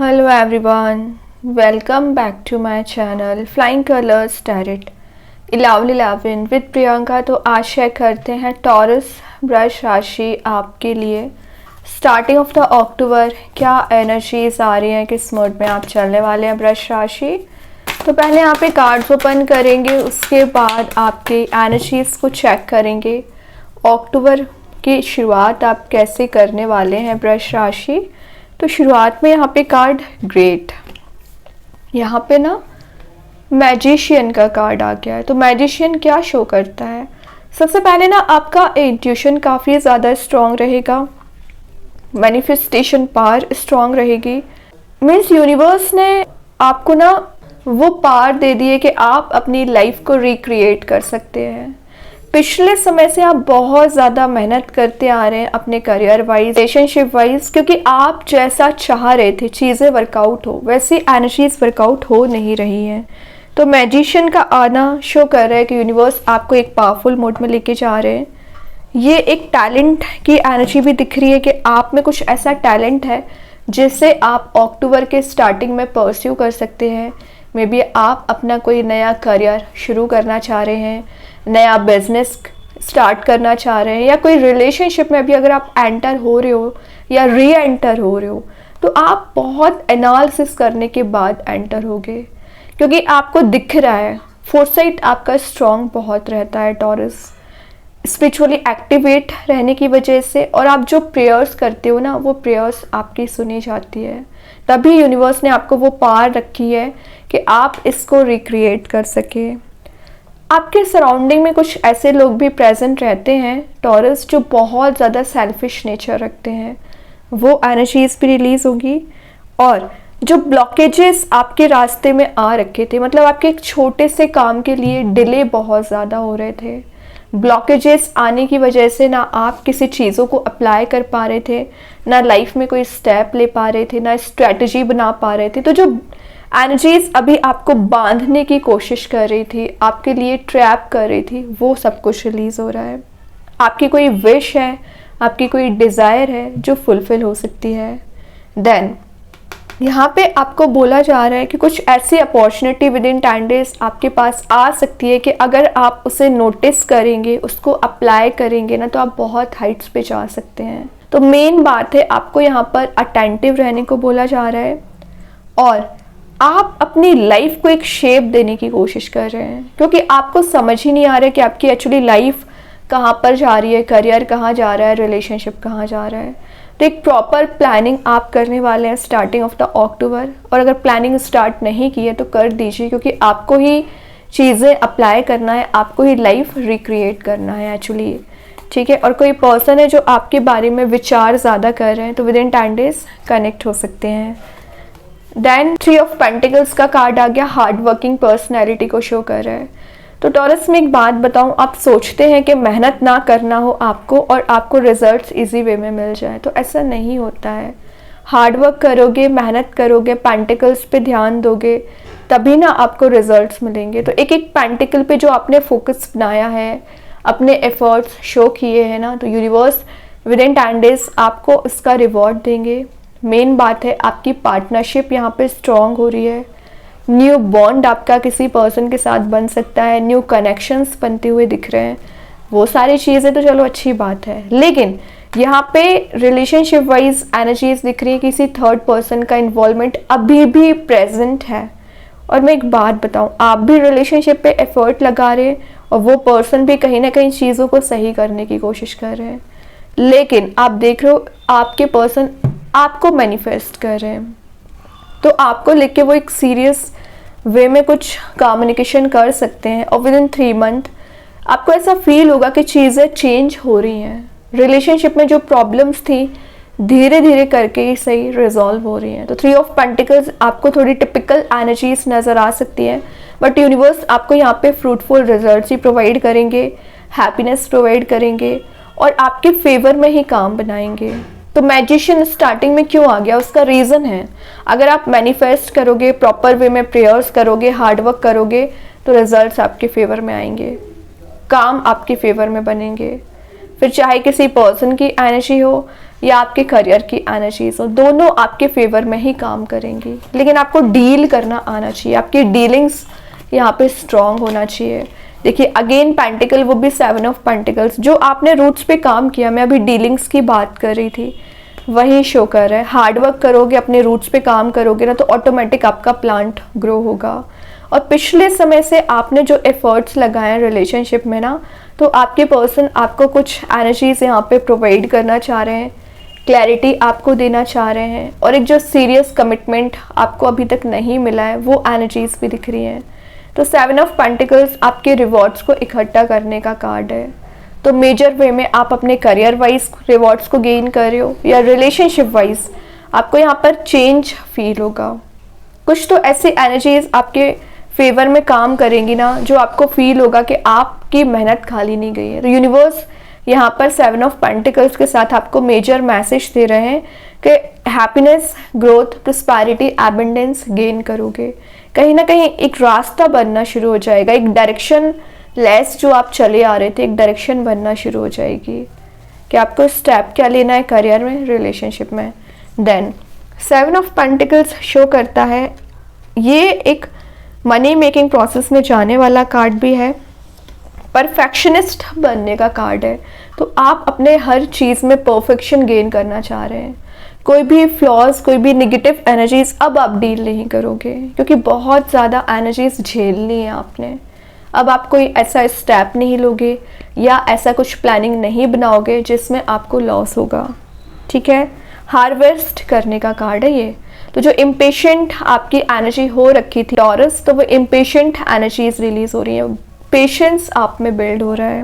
Hello everyone, welcome back to my channel Flying Colors Tarot 11/11 with Priyanka. तो आशा करते हैं taurus brush राशि आपके लिए स्टार्टिंग ऑफ द अक्टूबर क्या एनर्जीज आ रही हैं, किस मोड में आप चलने वाले हैं ब्रश राशि। तो पहले यहाँ पे कार्ड्स ओपन करेंगे, उसके बाद आपके एनर्जीज को चेक करेंगे। अक्टूबर की शुरुआत आप कैसे करने वाले हैं ब्रश राशि। तो शुरुआत में यहाँ पे कार्ड ग्रेट, यहाँ पे ना मैजिशियन का कार्ड आ गया है। तो मैजिशियन क्या शो करता है, सबसे पहले ना आपका इंट्यूशन काफ़ी ज़्यादा स्ट्रॉन्ग रहेगा, मैनिफेस्टेशन पावर स्ट्रॉन्ग रहेगी। मीन्स यूनिवर्स ने आपको ना वो पावर दे दी है कि आप अपनी लाइफ को रिक्रिएट कर सकते हैं। पिछले समय से आप बहुत ज़्यादा मेहनत करते आ रहे हैं अपने करियर वाइज, रिलेशनशिप वाइज, क्योंकि आप जैसा चाह रहे थे चीज़ें वर्कआउट हो, वैसी एनर्जीज वर्कआउट हो नहीं रही हैं। तो मैजिशियन का आना शो कर रहा है कि यूनिवर्स आपको एक पावरफुल मोड में लेके जा रहे हैं। ये एक टैलेंट की एनर्जी भी दिख रही है कि आप में कुछ ऐसा टैलेंट है जिससे आप अक्टूबर के स्टार्टिंग में परस्यू कर सकते हैं। मे बी आप अपना कोई नया करियर शुरू करना चाह रहे हैं, नया बिजनेस स्टार्ट करना चाह रहे हैं, या कोई रिलेशनशिप में भी अगर आप एंटर हो रहे हो या री एंटर हो रहे हो तो आप बहुत एनालिसिस करने के बाद एंटर होगे, क्योंकि आपको दिख रहा है फोरसाइट आपका स्ट्रॉन्ग बहुत रहता है टॉरस, स्पिरिचुअली एक्टिवेट रहने की वजह से। और आप जो प्रेयर्स करते हो ना, वो प्रेयर्स आपकी सुनी जाती है, तभी यूनिवर्स ने आपको वो पावर रखी है कि आप इसको रिक्रिएट कर सके। आपके सराउंडिंग में कुछ ऐसे लोग भी प्रेजेंट रहते हैं टॉरस जो बहुत ज़्यादा सेल्फिश नेचर रखते हैं, वो एनर्जीज भी रिलीज होगी। और जो ब्लॉकेजेस आपके रास्ते में आ रखे थे, मतलब आपके एक छोटे से काम के लिए डिले बहुत ज़्यादा हो रहे थे, ब्लॉकेजेस आने की वजह से ना आप किसी चीज़ों को अप्लाई कर पा रहे थे, ना लाइफ में कोई स्टेप ले पा रहे थे, ना स्ट्रेटजी बना पा रहे थे। तो जो एनर्जीज अभी आपको बांधने की कोशिश कर रही थी, आपके लिए ट्रैप कर रही थी, वो सब कुछ रिलीज हो रहा है। आपकी कोई विश है, आपकी कोई डिज़ायर है जो फुलफिल हो सकती है। देन यहाँ पे आपको बोला जा रहा है कि कुछ ऐसी अपॉर्चुनिटी विद इन 10 डेज आपके पास आ सकती है कि अगर आप उसे नोटिस करेंगे, उसको अप्लाई करेंगे ना, तो आप बहुत हाइट्स पे जा सकते हैं। तो मेन बात है आपको यहाँ पर अटेंटिव रहने को बोला जा रहा है, और आप अपनी लाइफ को एक शेप देने की कोशिश कर रहे हैं, क्योंकि आपको समझ ही नहीं आ रहा है कि आपकी एक्चुअली लाइफ कहाँ पर जा रही है, करियर कहाँ जा रहा है, रिलेशनशिप कहाँ जा रहा है। तो एक प्रॉपर प्लानिंग आप करने वाले हैं स्टार्टिंग ऑफ द अक्टूबर। और अगर प्लानिंग स्टार्ट नहीं की है तो कर दीजिए, क्योंकि आपको ही चीज़ें अप्लाई करना है, आपको ही लाइफ रिक्रिएट करना है एक्चुअली, ठीक है। और कोई पर्सन है जो आपके बारे में विचार ज़्यादा कर रहे हैं, तो विद इन 10 डेज कनेक्ट हो सकते हैं। देन 3 ऑफ पेंटिकल्स का कार्ड आ गया, हार्ड वर्किंग पर्सनैलिटी को शो कर रहा है। तो टॉरस में एक बात बताऊं, आप सोचते हैं कि मेहनत ना करना हो आपको और आपको रिजल्ट्स इजी वे में मिल जाए, तो ऐसा नहीं होता है। हार्ड वर्क करोगे, मेहनत करोगे, पेंटिकल्स पे ध्यान दोगे, तभी ना आपको रिजल्ट्स मिलेंगे। तो एक एक पेंटिकल पे जो आपने फोकस बनाया है, अपने एफर्ट्स शो किए हैं ना, तो यूनिवर्स विद इन 10 डेज आपको उसका रिवॉर्ड देंगे। मेन बात है आपकी पार्टनरशिप यहाँ पे स्ट्रॉन्ग हो रही है, न्यू बॉन्ड आपका किसी पर्सन के साथ बन सकता है, न्यू कनेक्शंस बनते हुए दिख रहे हैं। वो सारी चीज़ें तो चलो अच्छी बात है, लेकिन यहाँ पे रिलेशनशिप वाइज एनर्जीज दिख रही है, किसी थर्ड पर्सन का इन्वॉल्वमेंट अभी भी प्रेजेंट है। और मैं एक बात बताऊँ, आप भी रिलेशनशिप पे एफर्ट लगा रहे हैं और वो पर्सन भी कहीं ना कहीं चीज़ों को सही करने की कोशिश कर रहे हैं, लेकिन आप देख रहे हो आपके पर्सन आपको मैनिफेस्ट कर रहे हैं, तो आपको लेके वो एक सीरियस वे में कुछ कम्युनिकेशन कर सकते हैं। और विद इन 3 मंथ आपको ऐसा फील होगा कि चीज़ें चेंज हो रही हैं, रिलेशनशिप में जो प्रॉब्लम्स थी धीरे धीरे करके ही सही रिजॉल्व हो रही हैं। तो 3 ऑफ पेंटिकल्स आपको थोड़ी टिपिकल एनर्जीज नज़र आ सकती हैं, बट यूनिवर्स आपको यहाँ पे फ्रूटफुल रिजल्ट्स ही प्रोवाइड करेंगे, हैप्पीनेस प्रोवाइड करेंगे और आपके फेवर में ही काम बनाएंगे। तो मैजिशियन स्टार्टिंग में क्यों आ गया, उसका रीज़न है, अगर आप मैनिफेस्ट करोगे, प्रॉपर वे में प्रेयर्स करोगे, हार्डवर्क करोगे, तो रिजल्ट्स आपके फेवर में आएंगे, काम आपके फेवर में बनेंगे। फिर चाहे किसी पर्सन की एनर्जी हो, या आपके करियर की एनर्जीज हो, दोनों आपके फेवर में ही काम करेंगी। लेकिन आपको डील करना आना चाहिए, आपकी डीलिंग्स यहाँ पे स्ट्रांग होना चाहिए। देखिए अगेन पेंटिकल, वो भी 7 ऑफ पेंटिकल्स, जो आपने रूट्स पे काम किया, मैं अभी डीलिंग्स की बात कर रही थी, वही शो कर रहा है। हार्डवर्क करोगे, अपने रूट्स पे काम करोगे ना, तो ऑटोमेटिक आपका प्लांट ग्रो होगा। और पिछले समय से आपने जो एफर्ट्स लगाए हैं रिलेशनशिप में ना, तो आपके पर्सन आपको कुछ एनर्जीज यहाँ पे प्रोवाइड करना चाह रहे हैं, क्लैरिटी आपको देना चाह रहे हैं, और एक जो सीरियस कमिटमेंट आपको अभी तक नहीं मिला है वो एनर्जीज भी दिख रही हैं। तो 7 ऑफ पेंटिकल्स आपके रिवॉर्ड्स को इकट्ठा करने का कार्ड है। तो मेजर वे में आप अपने करियर वाइज रिवॉर्ड्स को गेन कर रहे हो, या रिलेशनशिप वाइज आपको यहाँ पर चेंज फील होगा। कुछ तो ऐसी एनर्जीज आपके फेवर में काम करेंगी ना, जो आपको फील होगा कि आपकी मेहनत खाली नहीं गई है। तो यूनिवर्स यहाँ पर 7 ऑफ पेंटिकल्स के साथ आपको मेजर मैसेज दे रहे हैं कि happiness, growth, prosperity, abundance gain करोगे। कहीं ना कहीं एक रास्ता बनना शुरू हो जाएगा, एक डायरेक्शन लेस जो आप चले आ रहे थे, एक डायरेक्शन बनना शुरू हो जाएगी कि आपको स्टेप क्या लेना है करियर में, रिलेशनशिप में। देन 7 ऑफ पेंटिकल्स शो करता है, ये एक मनी मेकिंग प्रोसेस में जाने वाला कार्ड भी है, परफेक्शनिस्ट बनने का कार्ड है। तो आप अपने हर चीज़ में परफेक्शन गेन करना चाह रहे हैं। कोई भी फ्लॉज, कोई भी नेगेटिव एनर्जीज अब आप डील नहीं करोगे, क्योंकि बहुत ज़्यादा एनर्जीज झेलनी है आपने। अब आप कोई ऐसा स्टेप नहीं लोगे या ऐसा कुछ प्लानिंग नहीं बनाओगे जिसमें आपको लॉस होगा। ठीक है, हार्वेस्ट करने का कार्ड है ये। तो जो इम्पेशेंट आपकी एनर्जी हो रखी थी टॉरस, तो वो इम्पेशेंट एनर्जीज रिलीज हो रही है, पेशेंस आप में बिल्ड हो रहा है।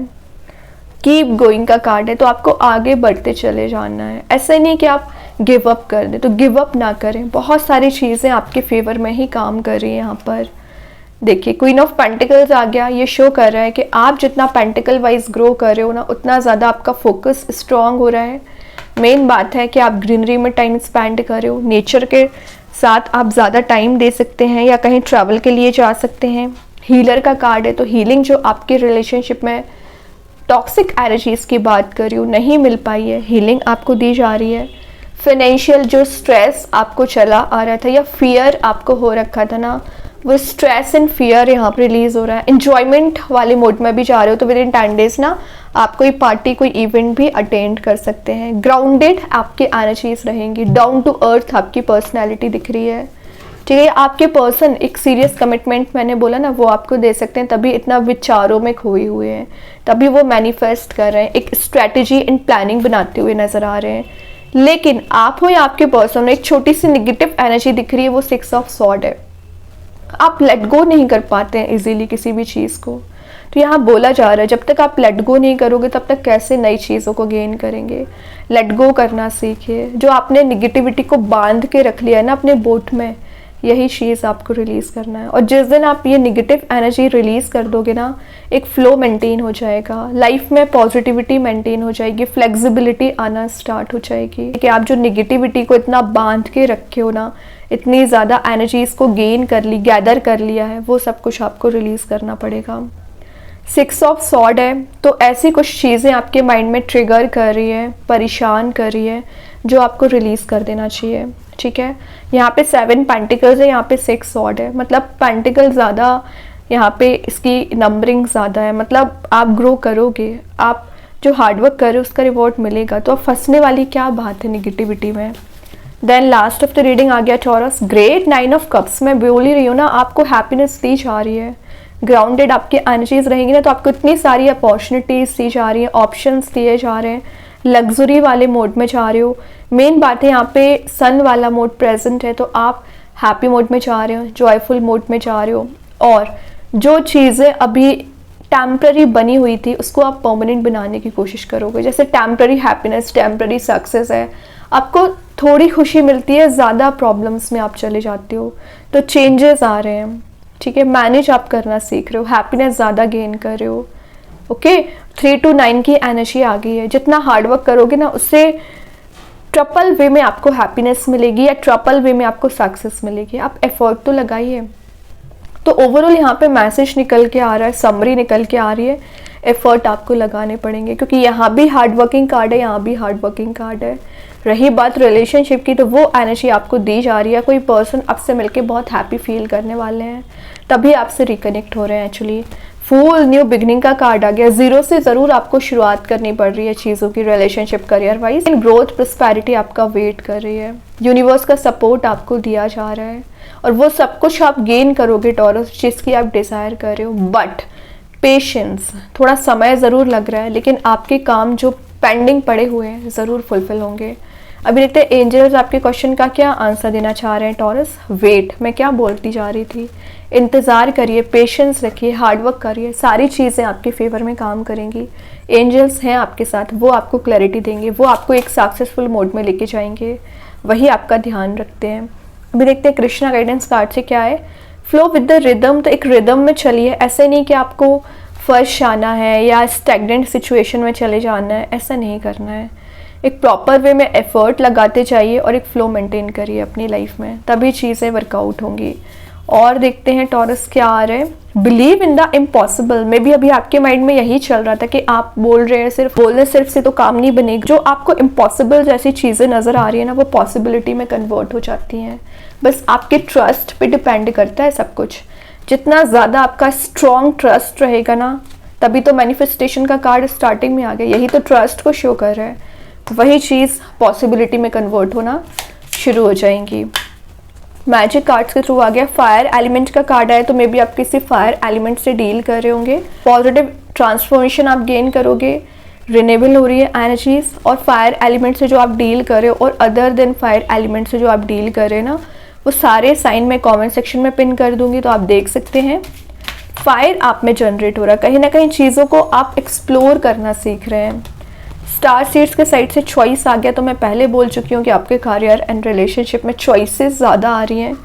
कीप गोइंग का कार्ड है, तो आपको आगे बढ़ते चले जाना है। ऐसा नहीं कि आप गिव अप कर दें, तो गिव अप ना करें। बहुत सारी चीज़ें आपके फेवर में ही काम कर रही हैं यहाँ पर। देखिए क्वीन ऑफ पेंटिकल्स आ गया, ये शो कर रहा है कि आप जितना पेंटिकल वाइज ग्रो कर रहे हो ना, उतना ज़्यादा आपका फोकस स्ट्रांग हो रहा है। मेन बात है कि आप ग्रीनरी में टाइम स्पेंड कर रहे हो, नेचर के साथ आप ज़्यादा टाइम दे सकते हैं, या कहीं ट्रैवल के लिए जा सकते हैं। हीलर का कार्ड है, तो हीलिंग जो आपके रिलेशनशिप में टॉक्सिक एनर्जीज़ की बात कर रही हूँ नहीं मिल पाई है, हीलिंग आपको दी जा रही है। फाइनेंशियल जो स्ट्रेस आपको चला आ रहा था या फियर आपको हो रखा था ना, वो स्ट्रेस एंड फियर यहाँ पर रिलीज हो रहा है। इंजॉयमेंट वाले मोड में भी जा रहे हो, तो विद इन 10 डेज ना आप कोई पार्टी, कोई इवेंट भी अटेंड कर सकते हैं। ग्राउंडेड आपकी एनर्जीज रहेंगी, डाउन टू अर्थ आपकी पर्सनैलिटी दिख रही है। ठीक है, आपके पर्सन एक सीरियस कमिटमेंट मैंने बोला ना, वो आपको दे सकते हैं, तभी इतना विचारों में खोए हुए हैं, तभी वो मैनिफेस्ट कर रहे हैं, एक स्ट्रैटेजी एंड प्लानिंग बनाते हुए नजर आ रहे हैं। लेकिन आप हो या आपके पर्सन हो, एक छोटी सी निगेटिव एनर्जी दिख रही है, वो 6 ऑफ सॉर्ड है। आप लेट गो नहीं कर पाते हैं इजीली किसी भी चीज़ को। तो यहाँ बोला जा रहा है जब तक आप लेट गो नहीं करोगे तब तक कैसे नई चीज़ों को गेन करेंगे। लेट गो करना सीखिए। जो आपने निगेटिविटी को बांध के रख लिया है ना अपने बोट में, यही चीज़ आपको रिलीज़ करना है। और जिस दिन आप ये निगेटिव एनर्जी रिलीज़ कर दोगे ना, एक फ्लो मेंटेन हो जाएगा, लाइफ में पॉजिटिविटी मेंटेन हो जाएगी, फ्लेक्सिबिलिटी आना स्टार्ट हो जाएगी। कि आप जो निगेटिविटी को इतना बांध के रखे हो ना, इतनी ज़्यादा एनर्जीज को गेन कर ली, गैदर कर लिया है, वो सब कुछ आपको रिलीज़ करना पड़ेगा। 6 ऑफ सॉर्ड है, तो ऐसी कुछ चीज़ें आपके माइंड में ट्रिगर कर रही है, परेशान कर रही है, जो आपको रिलीज़ कर देना चाहिए। ठीक है, यहाँ पे 7 पेंटिकल्स है, यहाँ पे 6 सॉर्ड है, मतलब पेंटिकल ज़्यादा, यहाँ पे इसकी नंबरिंग ज़्यादा है। मतलब आप ग्रो करोगे, आप जो हार्डवर्क कर रहे हो उसका रिवॉर्ड मिलेगा, तो अब फंसने वाली क्या बात है निगेटिविटी में। Then last of the reading आ गया टॉरस, ग्रेट 9 ऑफ कप्स। मैं बोल ही रही हूँ ना, आपको हैप्पीनेस दी जा रही है, ग्राउंडेड आपकी एनर्जीज रहेंगी ना, तो आपको इतनी सारी अपॉर्चुनिटीज दी जा रही हैं, ऑप्शंस दिए जा रहे हैं, लग्जरी वाले मोड में जा रहे हो। मेन बात है यहाँ पे सन वाला मोड प्रेजेंट है, तो आप हैप्पी मोड में जा रहे हो, जॉयफुल मोड में जा रहे हो। और जो चीज़ें अभी टेम्पररी बनी हुई थी उसको आप परमानेंट बनाने की कोशिश करोगे। जैसे टेम्पररी हैप्पीनेस, टेम्पररी सक्सेस है, आपको थोड़ी खुशी मिलती है, ज़्यादा प्रॉब्लम्स में आप चले जाते हो, तो चेंजेस आ रहे हैं। ठीक है, मैनेज आप करना सीख रहे हो, हैप्पीनेस ज़्यादा गेन कर रहे हो। ओके, 3 to 9 की एनर्जी आ गई है। जितना हार्डवर्क करोगे ना, उससे ट्रिपल वे में आपको हैप्पीनेस मिलेगी या ट्रिपल वे में आपको सक्सेस मिलेगी। आप एफर्ट तो लगाइए। तो ओवरऑल यहाँ पे मैसेज निकल के आ रहा है, समरी निकल के आ रही है, एफर्ट आपको लगाने पड़ेंगे, क्योंकि यहाँ भी हार्ड वर्किंग कार्ड है, यहाँ भी हार्ड वर्किंग कार्ड है। रही बात रिलेशनशिप की, तो वो एनर्जी आपको दी जा रही है। कोई पर्सन आपसे मिलके बहुत हैप्पी फील करने वाले हैं, तभी आपसे रिकनेक्ट हो रहे हैं। एक्चुअली फुल न्यू बिगनिंग का कार्ड आ गया। जीरो से ज़रूर आपको शुरुआत करनी पड़ रही है चीज़ों की, relationship career wise. Growth prosperity आपका वेट कर रही है। यूनिवर्स का सपोर्ट आपको दिया जा रहा है और वो सब कुछ आप गेन करोगे टॉरस, जिसकी आप डिज़ायर कर रहे हो। बट पेशेंस, थोड़ा समय ज़रूर लग रहा है, लेकिन आपके काम जो पेंडिंग पड़े हुए हैं ज़रूर फुलफिल होंगे। अभी देखते हैं एंजल्स आपके क्वेश्चन का क्या आंसर देना चाह रहे हैं टॉरस। वेट, मैं क्या बोलती जा रही थी, इंतज़ार करिए, पेशेंस रखिए, हार्डवर्क करिए, सारी चीज़ें आपके फेवर में काम करेंगी। एंजल्स हैं आपके साथ, वो आपको क्लैरिटी देंगे, वो आपको एक सक्सेसफुल मोड में लेके जाएंगे, वही आपका ध्यान रखते हैं। अभी देखते हैं कृष्णा गाइडेंस कार्ड से क्या है। फ्लो विद द रिदम, तो एक रिदम में चलिए। ऐसे नहीं कि आपको फर्स्ट आना है या स्टैग्नेंट सिचुएशन में चले जाना है, ऐसा नहीं करना है। एक प्रॉपर वे में एफर्ट लगाते जाइए और एक फ्लो मेंटेन करिए अपनी लाइफ में, तभी चीज़ें वर्कआउट होंगी। और देखते हैं टॉरस क्या आ रहे हैं। बिलीव इन द इम्पॉसिबल में भी अभी आपके माइंड में यही चल रहा था कि आप बोल रहे हैं, सिर्फ बोलने सिर्फ से तो काम नहीं बनेगा। जो आपको इम्पॉसिबल जैसी चीज़ें नज़र आ रही है ना, वो पॉसिबिलिटी में कन्वर्ट हो जाती हैं। बस आपके ट्रस्ट पे डिपेंड करता है सब कुछ। जितना ज़्यादा आपका स्ट्रॉन्ग ट्रस्ट रहेगा ना, तभी तो मैनिफेस्टेशन का कार्ड स्टार्टिंग में आ गया, यही तो ट्रस्ट को शो कर रहा है। वही चीज़ पॉसिबिलिटी में कन्वर्ट होना शुरू हो जाएंगी। मैजिक कार्ड्स के थ्रू आ गया। फायर एलिमेंट का कार्ड आया, तो मे बी आप किसी फायर एलिमेंट से डील कर रहे होंगे। पॉजिटिव ट्रांसफॉर्मेशन आप गेन करोगे, रिनेबल हो रही है एनर्जीज। और फायर एलिमेंट से जो आप डील कर रहे हो और अदर देन फायर एलिमेंट से जो आप डील कर रहे हैं ना, वो सारे साइन मैं कमेंट सेक्शन में पिन कर दूंगी, तो आप देख सकते हैं। फायर आप में जनरेट हो रहा है, कहीं ना कहीं चीज़ों को आप एक्सप्लोर करना सीख रहे हैं। स्टार सीड्स के साइड से चॉइस आ गया, तो मैं पहले बोल चुकी हूँ कि आपके करियर एंड रिलेशनशिप में चॉइसेस ज़्यादा आ रही हैं,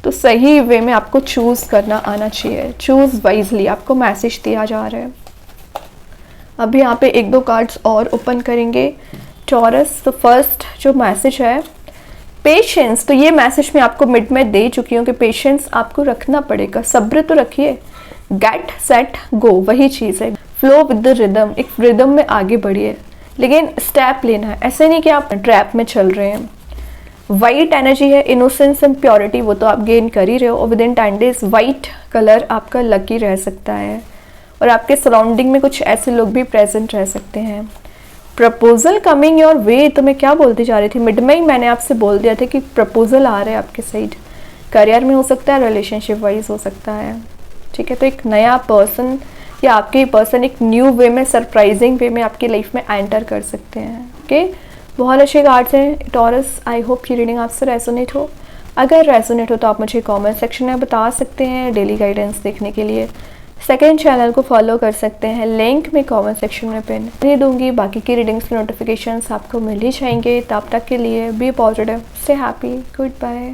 तो सही वे में आपको चूज़ करना आना चाहिए। चूज़ वाइजली, आपको मैसेज दिया जा रहा है। अभी यहाँ पे एक दो कार्ड्स और ओपन करेंगे टॉरस। तो फर्स्ट जो मैसेज है पेशेंस, तो ये मैसेज मैं आपको मिड में दे चुकी हूँ कि पेशेंस आपको रखना पड़ेगा, सब्र तो रखिए। गेट सेट गो, वही चीज़ है। फ्लो विद द रिदम, एक रिदम में आगे बढ़िए, लेकिन स्टेप लेना है। ऐसे नहीं कि आप ट्रैप में चल रहे हैं। वाइट एनर्जी है, इनोसेंस एंड प्योरिटी, वो तो आप गेन कर ही रहे हो। और with in 10 days white colour आपका लकी रह सकता है, और आपके सराउंडिंग में कुछ ऐसे लोग भी प्रेजेंट रह सकते हैं। प्रपोजल कमिंग योर वे, तो मैं क्या बोलती जा रही थी, मिड में ही मैंने आपसे बोल दिया था कि प्रपोजल आ रहा है आपके साइड। करियर में हो सकता है, रिलेशनशिप वाइज हो सकता है, ठीक है। तो एक नया पर्सन या आपके पर्सन एक न्यू वे में, सरप्राइजिंग वे में आपकी लाइफ में एंटर कर सकते हैं। ओके, बहुत अच्छे कार्ड्स हैं टॉरस। आई होप की रीडिंग आपसे रेजोनेट हो। अगर रेजोनेट हो तो आप मुझे कमेंट सेक्शन में बता सकते हैं। डेली गाइडेंस देखने के लिए सेकंड चैनल को फॉलो कर सकते हैं, लिंक मैं कमेंट सेक्शन में पिन दे दूंगी। बाकी की रीडिंग्स के नोटिफिकेशंस आपको मिल ही जाएंगे। तब तक के लिए be positive, stay happy, good bye.